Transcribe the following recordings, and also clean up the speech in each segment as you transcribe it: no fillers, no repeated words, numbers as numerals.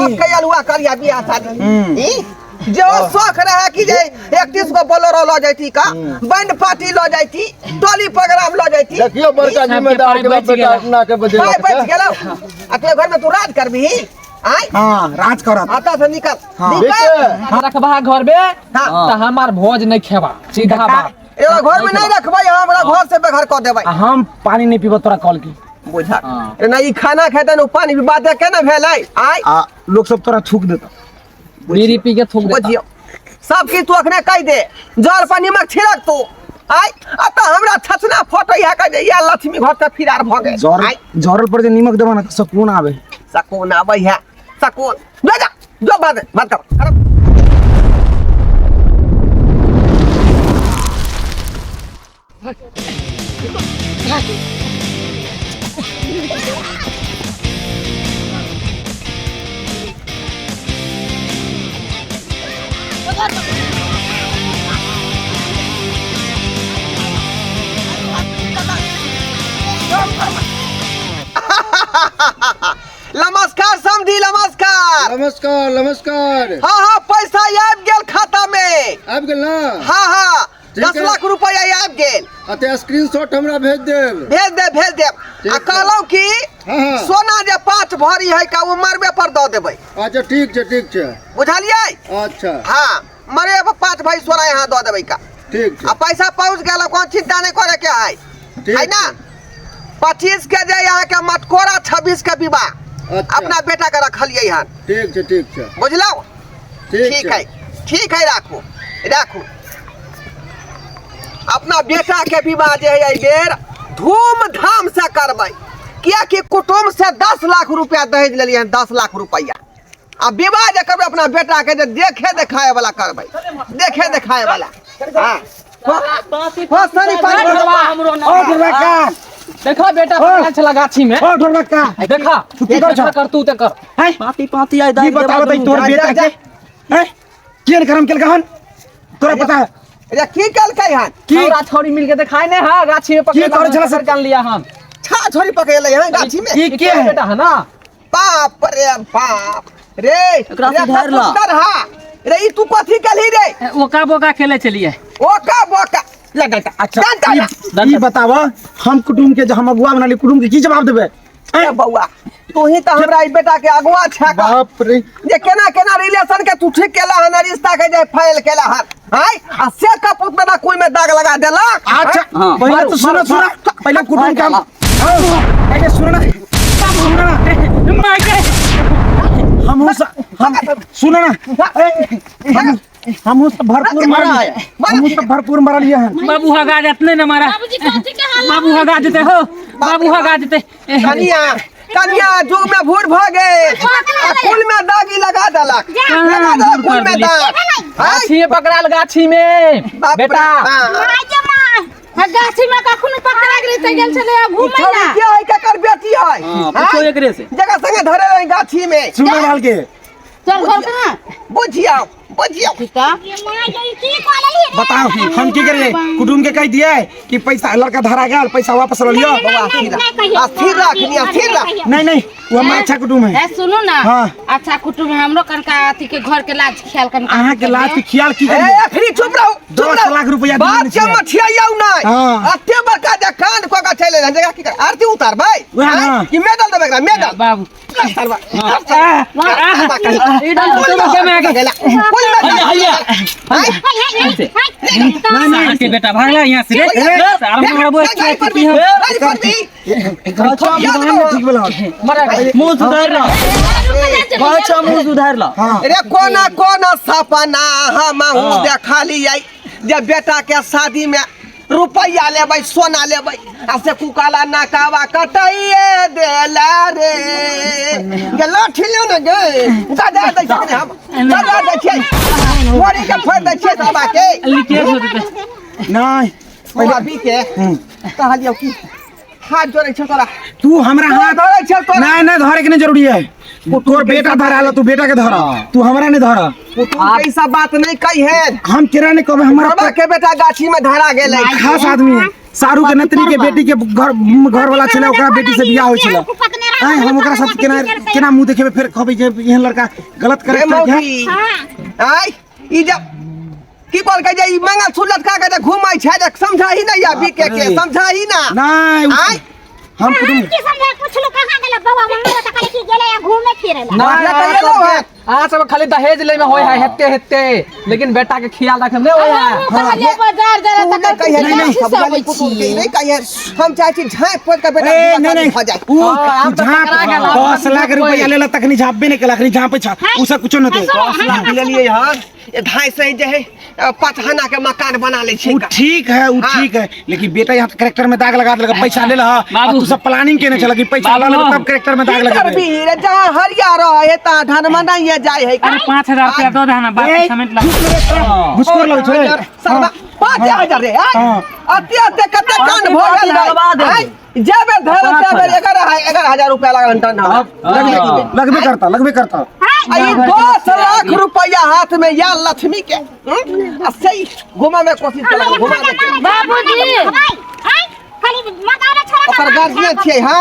सब कयल हुआ करिया बियाह शादी जो शौक रहे कि जे 31 को बोलेरो लो जाती का बैंड पार्टी लो जाती टोली प्रोग्राम लो जाती देखियो बड़का जिम्मेदार के बेटा अपना के बजे भाई बच गेलो अकेले घर में तू राज करबी आई हां राज करत आता से निकल रखबा घर में त हमार भोज नहीं खेबा सीधा बात एगो घर में नहीं रखबै हमरा घर से बेघर कर देबै हम पानी नहीं पीबो तोरा कॉल की बुझा ना ई खाना खेतन उ पानी भी बात केना भेलै आई लोग सब तोरा थूक देता बीड़ी पी के थूक बुझियो सब की तू अखने कह दे जर पर नमक छिड़क तू आई अत हमरा छछना फोटो या कह दे या लक्ष्मी घर के फिरार भ गए जरल पर जे नमक देबा ना सुकून आवे सकून आबै है सकून ले जा जो बात कर नमस्कार समधी नमस्कार नमस्कार नमस्कार हाँ पैसा आबि गेल खाता में आबि गेल ना हाँ 10 लाख रुपया आबि गेल अते स्क्रीनशॉट हमरा भेज देब आ कहलौ कि सोना जे 5 भरी है का वो मरबे पर दे देबै अच्छा ठीक छै बुझलियै अच्छा हाँ मरे पर 5 भाई सोना यहाँ दे देबै का ठीक छै आ पैसा पहुंच गेल कोन चिंता नहीं करे के है ना 25 के जे यहाँ के मटकोरा 26 के विवाह अपना बेटा के रखलिए यहाँ ठीक छै बुझलौ ठीक है राखू अपना बेटा के विवाह जे है बेर धूमधाम से करबै किया कि कुटुंब से 10 लाख रुपया दहेज लेलिए 10 लाख रुपया आ विवाह जे करबै अपना बेटा के जे देखे देखाए वाला करबै देखे देखाए वाला हां हो सरी देखा बेटा पकड़ चला गाछी में ओ ढोलक का देखा छुट्टी कर तू ते कर पाती आई दा बता तोर बेटा के हैं केन करम केल कहन तोरा पता है अरे की कल कई हन छोरा छोरी मिल के दिखाई ने हां गाछी में पकड़ करे चला सर कर लिया हम छा छोरी पकड़ ले यहां गाछी में ई के है बेटा है ना बाप रे एकरा सुधार ला रे ई तू कथि कली रे ओका बोका खेले चलिए ओका बोका लगा अच्छा ई बतावा हम कुटुंब के जो हम अगुआ बनाली कुटुंब के की जवाब देबे ए बौआ तू ही त हमरा ई बेटा के अगुआ छा बाप रे जे केना रिलेशन के तू ठीक केला हन रिश्ता के जे फाइल केला हन हाय आ से कपूत में ना कोई में दाग लगा देला अच्छा पहले तो सुनो पहले कुटुंब का पहले सुनो ना हम सुनो ना हम उस भरपूर मारा लिया है बाबू हगा देते न मारा बाबू हगा देते हो बाबू हगा देते कन्या जुग में भूर भ गए फूल में दागी लगा देलक फूल में दाग गाछी पकड़ाल गाछी में बेटा गाछी में कखनो पकड़ा गेल त गेल छले घुमै ला के है केकर बेटी है पूछो एकरे से जगह संगे धरे रही गाछी में सुनो लाल के चल घर कहां बुझियो ठीका बताओ हम की करिए कुटुंब के कह दिए कि पैसा लड़का धरा गया पैसा वापस ले लियो स्थिर रख नहीं वो हमारा अच्छा कुटुंब है सुनो ना हाँ। अच्छा कुटुंब है हमरो कनका अथी के घर के लाज ख्याल कनका अहाँ के लाज के ख्याल की ए फ्री चुप रहो 10 लाख रुपया बात के मठियाइयो नहीं हां अते बड़का जे कांड को का चले जगह की आरती उतार भाई कि मेडल देबे मेडल बाबू नहीं बेटा भाग यहाँ से मुँह सुधार ला रे कोना सपना हम देखा लिये जब बेटा के शादी में रुपया लेबै सोना लेबै आ से कुकाला नकावा कटाइए देला रे गेला ठिलियो न गे दादा दै छै हम दादा दै छै मोरी के फोड़ दै छै बाबा के लिखे हो देते नहीं पहले अभी के कहलियो की हाथ जोड़े छ तोरा तू हमरा हाथ धरे छ तोरा नहीं धरे के नहीं जरूरी है तोर बेटा धराला तू बेटा के धरा तू हमरा नहीं धरा तू ऐसा बात नहीं कही है हम केरा नहीं कहबे हमारा के बेटा गाछी में धरा गेलै खास आदमी है सारू के नतनी के बेटी के घर वाला छले ओकरा बेटी से बियाह होय छले आए हम ओकरा साथ केना मुंह देखेबे फिर कहबे जे एहन लड़का गलत करे मौगी आई ई जब की बोल के जे ई मंगल सूत्र लटका के घुमाई छै समझा ही नहीं या बीके के समझा ही ना नहीं आई हम कुटुम की समझे पूछलो कहां गेल बाबा मंगल त खाली की गेले घूमे फिरे ला ना आज सब खाली दहेज ले में होय है हेते लेकिन बेटा के ख्याल रखे में होय है कहले बाजार जरा तक कहिए नहीं सब गाली पुतुल के नहीं कहिए हम चाहे छी झाँप पोत के बेटा नहीं हो जाए ऊ 10 लाख रुपया लेला तखनी झापबे नहीं केला झाप पे उ सब कुछ न दे 10 लाख ले लिए यार ये ढाई से जे है पचहना के मकान बना ले छी उ ठीक है लेकिन बेटा यहाँ कैरेक्टर में दाग लगा देलक पैसा ले ला तू सब प्लानिंग केने चला कि पैसा ला ले तब कैरेक्टर में दाग लगा दे वीर जहां हरिया रहे ता धन में नहीं जाय है अरे 5000 रुपया दो देना बाकी समेट ला घुसखोर लगे छोरे सरबा 5000 रे अत्ते कते कांड भ गेल है जेबे धर तेबे 11000 रुपया लागल टन लगबे करता आई 10 लाख रुपया हाथ में या लक्ष्मी के सही घुमा में कोशिश कर घुमा दे बाबूजी खाली मगाला छोरा ओकर गार्जियन छियै हां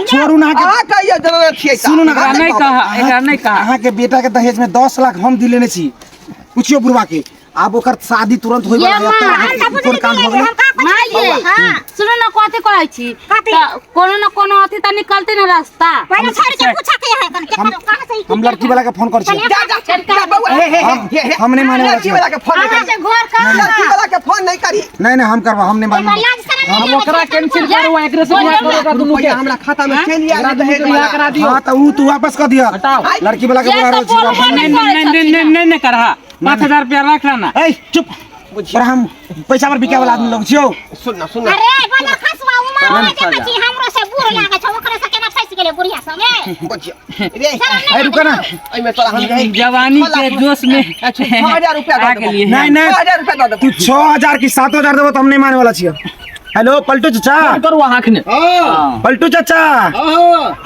छोरू ना अहाँ कहियो जरूरत छियै सुनू ना नहीं कहा अहाँ के बेटा के दहेज में 10 लाख हम दिलेने छी पूछियो बुढ़वा के अब ओकर शादी तुरंत होई वाला है कोन काम हो गेल मालिए हां सुनो ना कथि कहै छी कोनो ना कोनो अथि त निकलते ना रास्ता पहले छोड़ के पूछा के है कहां से हम लड़की वाला के फोन कर छी जा बउआ हम नहीं माने लड़की वाला के फोन नहीं करी घर का लड़की वाला के फोन नहीं करी नहीं हम करवा हम नहीं माने हम ओकरा कैंसिल करो एकरे से बियाह करेगा दुनु के हमरा खाता में चल आ दहेज बियाह करा दियो हां तो ऊ तू वापस कर दिया लड़की वाला के बुला रहा नहीं करहा 5000 रुपया रख लेना ए चुप पर हम पैसा पर बिका वाला आदमी लोग छियो सुन अरे वाला खसवा उमा के पची हमरो से बुर लागे छ ओकरा से केना फंस गेले बुढ़िया संगे रे ए रुक ना एई में तोरा हम जवानी के जोश में 6000 रुपया आ दे गेलिए नहीं 6000 रुपया दे तू 6000 की 7000 देबो तो हम नहीं माने वाला छियो हेलो पलटू चाचा करू आंख ने पलटू चाचा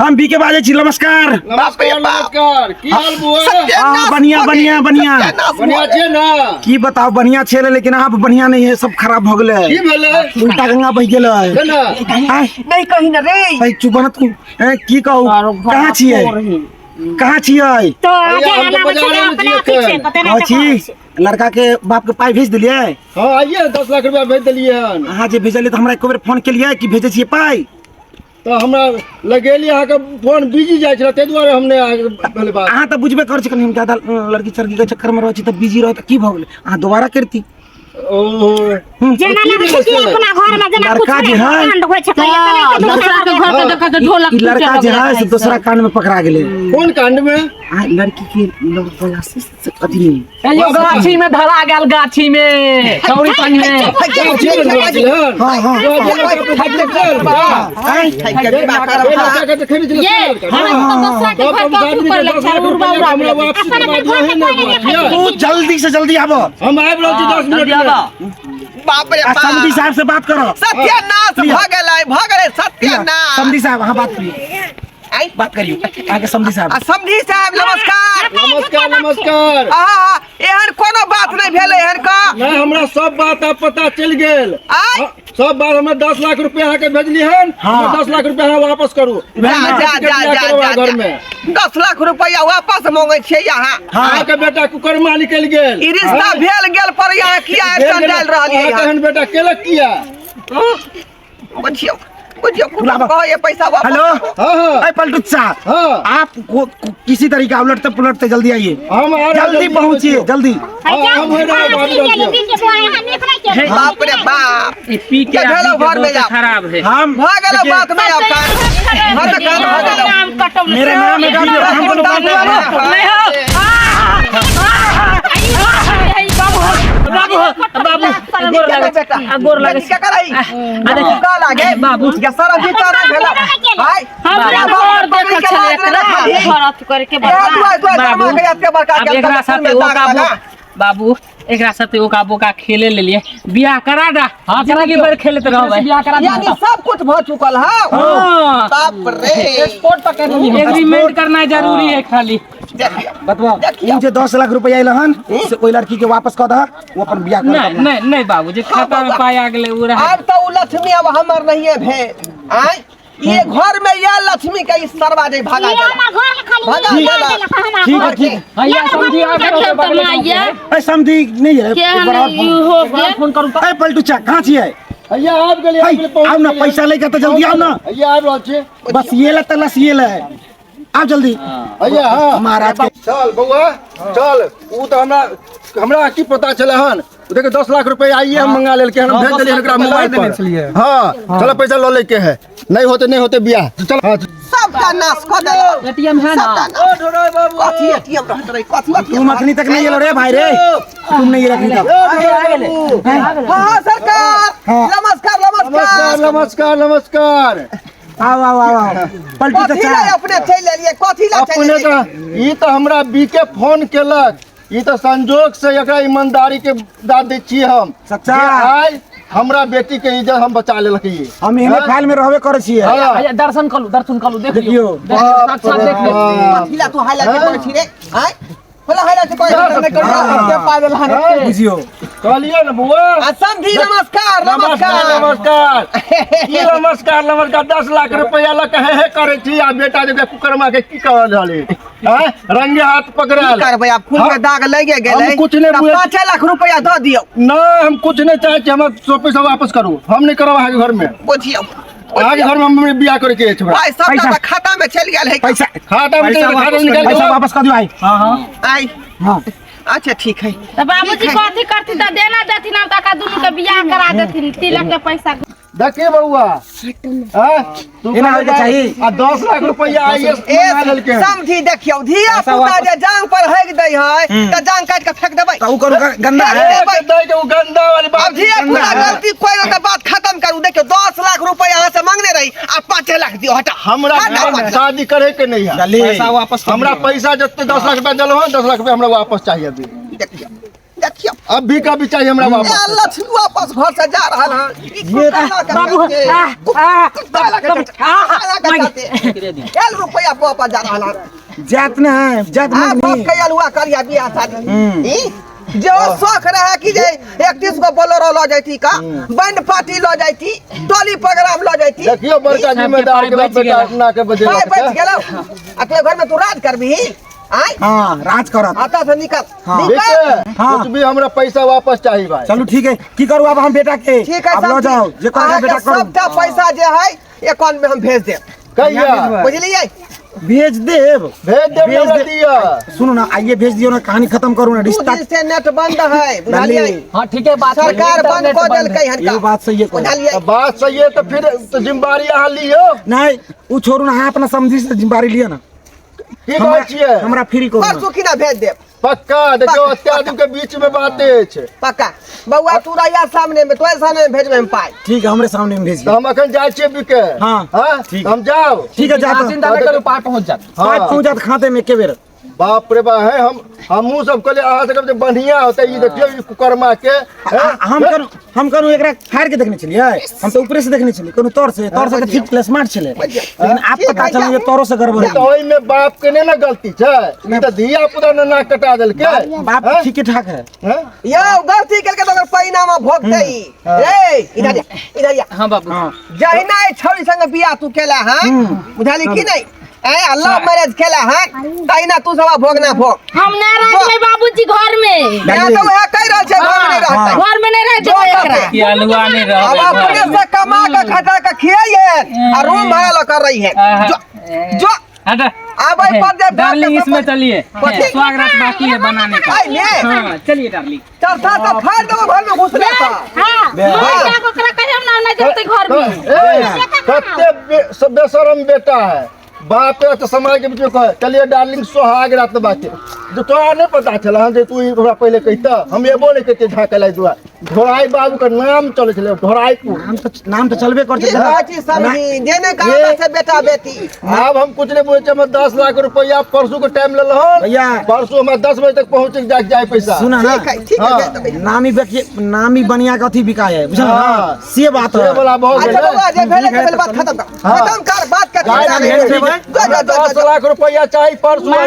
हम बी के बाजे छी नमस्कार नमस्कार की हाल बुआ बढ़िया बढ़िया छे ना की बताओ बढ़िया छे लेकिन आप बढ़िया नहीं है सब खराब भ गेले की भेले उल्टा गंगा बह गेले केना नहीं कहीं ना रे भाई चुप न तू की कहू कहाँ छियै तो आगे ना बचे अपना पीछे पता कहाँ नहीं छी लड़का के बाप के पाई भेज दिलिए हां आइए 10 लाख रुपया भेज दिलिए हन अहाँ जे भेजलिए तो हमरा एक बेर फोन केलिए कि भेजे छियै पाई तो हमरा लगेली अहाँ के फोन बिजी जाय छला तै दुआरे हमने पहले बात अहाँ तो बुझबे कर छी कनी हम ज्यादा लड़की चरकी के चक्कर में रहै छी त बिजी रहै त की भ गेलै अहाँ दोबारा करती ओहो जना ना बचे अपना घर में जना कुछ लड़का जे है कांड होय छ दूसरा के घर के देखा के ढोलक ई लड़का जे है से दूसरा कांड में पकड़ा गेले कौन कांड में आ लड़की के लोग बोला से अथी नहीं यो गाछी में धरा गेल गाछी में चौड़ी पानी में हां ये हम तो दूसरा के घर का ऊपर ले चल उड़वा तू जल्दी से जल्दी आबो हम आबि रहल छी 10 मिनट में बाप रे बाप समधी साहब से बात करो सत्यानाश भ गेलै सत्यानाश समधी साहब हाँ बात करिए बात करिए आगे समधी साहब समधी साहब नमस्कार नमस्कार एहन कोनो बात नहीं भेले एहन का नहीं हमरा सब बात अब पता चल गेल सब बात हमें 10 लाख रुपया अहाँ के भेजली हन 10 लाख रुपया अहाँ वापस करू जा घर में 10 लाख रुपया वापस मांगे छियै यहाँ अहाँ के बेटा कुकरमा निकल गेल ई रिश्ता भेल गेल पर यहाँ किया एक्शन डाल रहलिए एहन बेटा केलक किया बुझियो कहो ये पैसा वापस हेलो हां पलटू साहब आप किसी तरीके उलटते पुलटते जल्दी आइए हम जल्दी पहुंचिए जल्दी हम हो रहा बाप रे बाप पी के घर में जाओ खराब है हम भागलो बात में आपका मेरे नाम है गाड़ी हम कोनो बात नहीं गोर लगे क्या कराई अरे का लागे बाबू या सारा जीता ना भेला हाय हमरा घर देखल छले एकरा भरत करके अब एकरा साथे ओका बाबू एकरा साथे ओका बोका खेले ले लिए बियाह करा दा हां की बार खेलत रहबे बियाह करा यानी सब कुछ भ चुकल है बाप रे स्पोर्ट पकड़ ली एग्रीमेंट करना जरूरी है खाली बतवा मुझे 10 लाख रुपया आइलहन से कोई लड़की के वापस क दा वो अपन बियाह कर नहीं बाबू जे खाता में पाया गेले उ रहा अब तो उ लक्ष्मी अब हमर नहीं है भेल आय ये घर में या लक्ष्मी का इस दरवाजे भागा ये देला। हमार घर के खाली भागा नहीं देला। देला का हमार ठीक है घर ठीक के। है भैया समझी आ गए खेल तो माइया ए समझी नहीं है क्या एक बार और नहीं हो गया फोन करू ए पलटू चा कहां छी है भैया आप गेलिए आओ ना पैसा लेके तो जल्दी आओ ना भैया आप रहल छी बस ये ले तलस ये ले आओ जल्दी भैया हां महाराज के चल बउआ चल ऊ तो हमरा की पता चले हन देखे 10 लाख रुपए आइए हम मंगा लेल के हम भेज देलिए एकरा मोबाइल पर हां चलो पैसा लो लेके है नहीं होते बियाह चल हां सबका नाश कर देला। एटीएम है ना ओ ढोड़ाई बाबू कथी एटीएम रहत रही कथी तुम अखनी तक नहीं ये रे भाई रे तुम नहीं रखनी तक हां सरकार नमस्कार नमस्कार नमस्कार आओ आओ आओ पलटू कथी चा ला अपने चल लेलिए कथी ला चल अपने लेलिए का ई तो हमरा बीके फोन केलक ई तो संजोग से एकरा ईमानदारी के दाद दै छी हम सच्चा। जे आइ हमरा बेटी के इज्जत हम बचा लेलकै हम एहने फाइल में रहबे करे छिए भैया दर्शन करू देख देखियो। लियो साक्षात देख लियो कथी ला तू हाइलाइट करे छी रे हैं बोला हाइलाइट करे नहीं कर के पागल हन बुझियो कहलिए न बुआ समझी नमस्कार नमस्कार ई नमस्कार 10 लाख रुपया ला कहे करे छी आ बेटा जे कुकरमा के की कर रहले हैं रंगे हाथ पकड़ल करबै आप फूल में दाग लगे गेलै हम कुछ नहीं बुझे। 5 लाख रुपया दो दियो ना हम कुछ नहीं चाहे छी हम पैसा वापस करू हम नहीं करब आगे घर में बुझियो आगे घर में हम बियाह करे के छोड़ा भाई सब पैसा। खाता में चल गेल है पैसा खाता में खाता निकाल पैसा के वापस कर दियो भाई आई हां अच्छा ठीक है तो बाबूजी कथी करती तो देना देती ना तका दुनू के बियाह करा देती तिलक के पैसा देखिए बउआ हां तू एना होके चाहिए। आ 10 लाख रुपया आइए मंगा लेल के समझी देखियो धिया पुता जे जांग पर हेग दै है त जांग काट के फेंक देबै तो करू गंदा है दे के गंदा वाली अब बात धिया पुता गलती कोई तो बात खत्म करू देखियो 10 लाख रुपया यहाँ से मांगने रही आ 5 लाख दियो हटा हमरा हटा। शादी करे के नहीं है चली पैसा वापस कर हमरा पैसा जते 10 लाख रुपया दिलो 10 लाख रुपया हमरा वापस चाहिए अभी देखियो देखियो अभी का भी चाहिए हमरा ए वापस लक्ष्मी वापस घर से जा रहा है बाबू एल रुपया वापस जा रहा है जात ना है जात हाँ बाप मंगनी कयल हुआ करिया बियाह शादी जो शौक रहे कि जे 31 को बोलेरो लो जाती का बैंड पार्टी लो जाती टोली प्रोग्राम लो जाती देखियो बड़का जिम्मेदार के बाप बेटा अपना के बजे भाई बच गेलो आ तू घर में तू राज करबी आई हां राज करत आता से निकल हाँ। निकल हाँ। कुछ भी हमरा पैसा वापस चाहिए भाई चलो ठीक है की करू अब हम बेटा के ठीक है अब लो जाओ जे कर बेटा करो सबका पैसा जे है अकाउंट में हम भेज दे कहिया बुझलिए भेज देब भेज दे भेज हमरा दे। दिया सुनो ना आइए भेज दियो ना कहानी खत्म करू ना रिश्ता दिन से नेट बंद है बुझलिए हां ठीक है बात सरकार बंद कर देलकै हन ये बात सही है कोई। बुझलिए अब बात सही है तो फिर तो जिम्मेदारी यहाँ लियो नहीं वो छोड़ू ना हाँ अपना समझी से जिम्मेदारी लिया ना की बात छियै हमरा फ्री करू परसों की ना भेज दे पक्का देखो अत्यादि के बीच में बातें छै पक्का बउआ तू रहिया सामने में तोरे सामने में भेजबे हम पाई ठीक है हमरे सामने में भेज तो दियो हम अखन जाय छियै बिके हाँ, हाँ ठीक। हम जाओ ठीक है जाता चिंता न करू पार पहुंच जात पाइप पहुंच जात खाते में एके बेर बाप रे बा है हमहू सब कहले अहाँ सब जे बढ़िया होते ई देखियो ई कुकरमा के हम करू एकरा फाड़ के देखने चलिए हम तो ऊपर से देखने चलिए कोनो तौर से तो ठीक स्मार्ट चले लेकिन आप पता चल ये तौरों से गड़बड़ तो है ओइ में बाप के ने ना गलती छै ई तो धिया पुता ने नाक कटा देलकै बाप ठीक ठाक है हैं? यो गलती करके तो परिणाम भोगतै रे इधर या हां बाबू जहिना ए छौरी संग बियाह तू केला हां बुझाली कि नहीं ए अल्लाह मैरिज केला हां तहिना तू सब भोगना भोग हम ना रह बाबूजी घर में मैं तो वह कह रहल छै घर में नहीं रहतै घर में नहीं रह जो देबै एकरा करते। कि अलुआ नहीं अब रह अपने से कमा के खटा के खियाइए और रूम भाड़ा ला कर रही है जो हटा अब आई पर दे डार्लिंग इसमें चलिए कथी? स्वागत बाकी है बनाने का आई ने हाँ चलिए डार्लिंग चरथा तो फाड़ दो घर में घुस लेता हां मैं को ओकरा कहे हम ना देते घर में ए, कते बेशरम बेटा है बाप रे तो समाज के बीच में कहे चलिए डार्लिंग सुहाग रात बाटे जो तोरा नहीं पता चला जे तू हमरा पहले कहता हम ये बोले कहते ढाकले दुआ ढोराई बाबू का नाम चले चले ढोराईपुर नाम तो चलबे करते ये बाची समझी देने का से बेटा बेटी अब हम कुछ नहीं बोले मैं 10 लाख रुपया परसों को टाइम ले लो भैया। परसों मैं 10 बजे तक पहुंच जाए पैसा सुना ना ठीक है भेज देबै। नामी बेटी नामी बनिया का अथी बिका है बुझल हाँ। ना से बात ये है बोला बहुत अच्छा है बाबा जे भेले के भेले बात खत्म कर हाँ। खत्म कर बात कर गाय भेज देबै। 10 लाख रुपया चाहिए परसों माँ,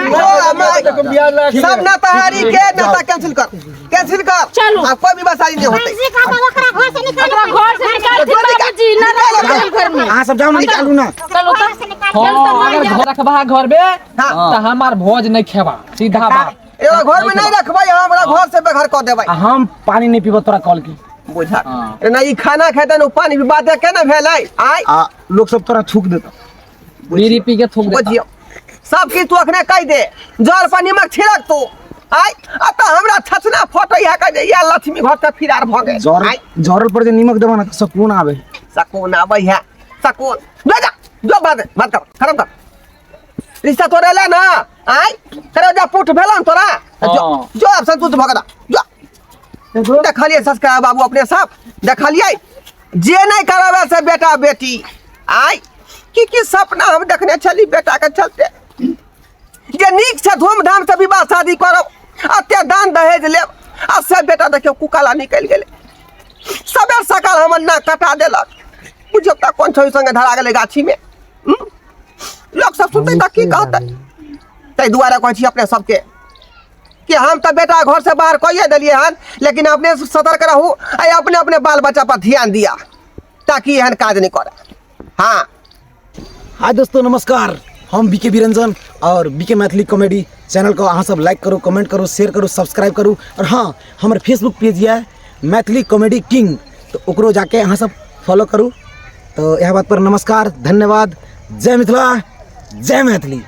ब्याज लगा सब नाताहारी के नाता कैंसिल कर चलो। कोई भी बसारी नहीं होते कैसे का ओकरा घर से निकाल घर से निकाल दे बाबूजी ना रह घर में अहाँ सब जाओ ना निकालू ना चलो घर से निकाल हाँ अगर घर रखबा घर में तो हमार भोज नहीं खेबा सीधा बात एगो घर में नहीं रखबै हमरा घर से बेघर कर देबै आ हम पानी नहीं पीबो तोरा कॉल की बुझा ना ई खाना खेतै न पानी भी बात केना भेलै आइ आ लोग सब तोरा थूक देता बीड़ी पी के थूक देता बुझियो सब की तू अखने कह दे जर पर निमक छिड़क तू आइ अत हमरा छछना फोटो या कह दे या लक्ष्मी घर से फिरार भ गए जरल पर जे नीमक देबो ना तो सुकून आवे सकून आबै है सकून जो बात कर खत्म कर रिश्ता तोरे ले ना आइ करे जा पुट भेलन तोरा जो अब संतुष्ट भगदा जो देखलिए संस्कार बाबू अपने सब देखलिए जे नहीं करावे से बेटा बेटी आइ की सपना हम देखने चली बेटा के चलते जे नीक से धूमधाम से विवाह शादी करब अत्ते दान दहेज लेब आ से बेटा देखियो कुकाला निकल गेले सबेर सकाल हमर ना कटा देलक बुझियो त कोन छोई संगे धरा गेले गाछी में लोग सब सुनते त की कहते तै दुआरे कहै छी अपने सबके कि हम तो बेटा घर से बाहर कहिए दिलिए हन लेकिन अपने सतर्क रहू आ अपने अपने बाल बच्चा पर ध्यान दिया ताकि एहन काज नहीं करे हाँ हाय दोस्तों नमस्कार हम बीके बिरंजन और बीके मैथिली कॉमेडी चैनल को अहाँ सब लाइक करो कमेंट करो शेयर करो सब्सक्राइब करो और हाँ हमारे फेसबुक पेज है मैथिली कॉमेडी किंग तो ओकरो जाके अहाँ सब फॉलो करूँ तो यह बात पर नमस्कार धन्यवाद जय मिथिला जय मैथिली।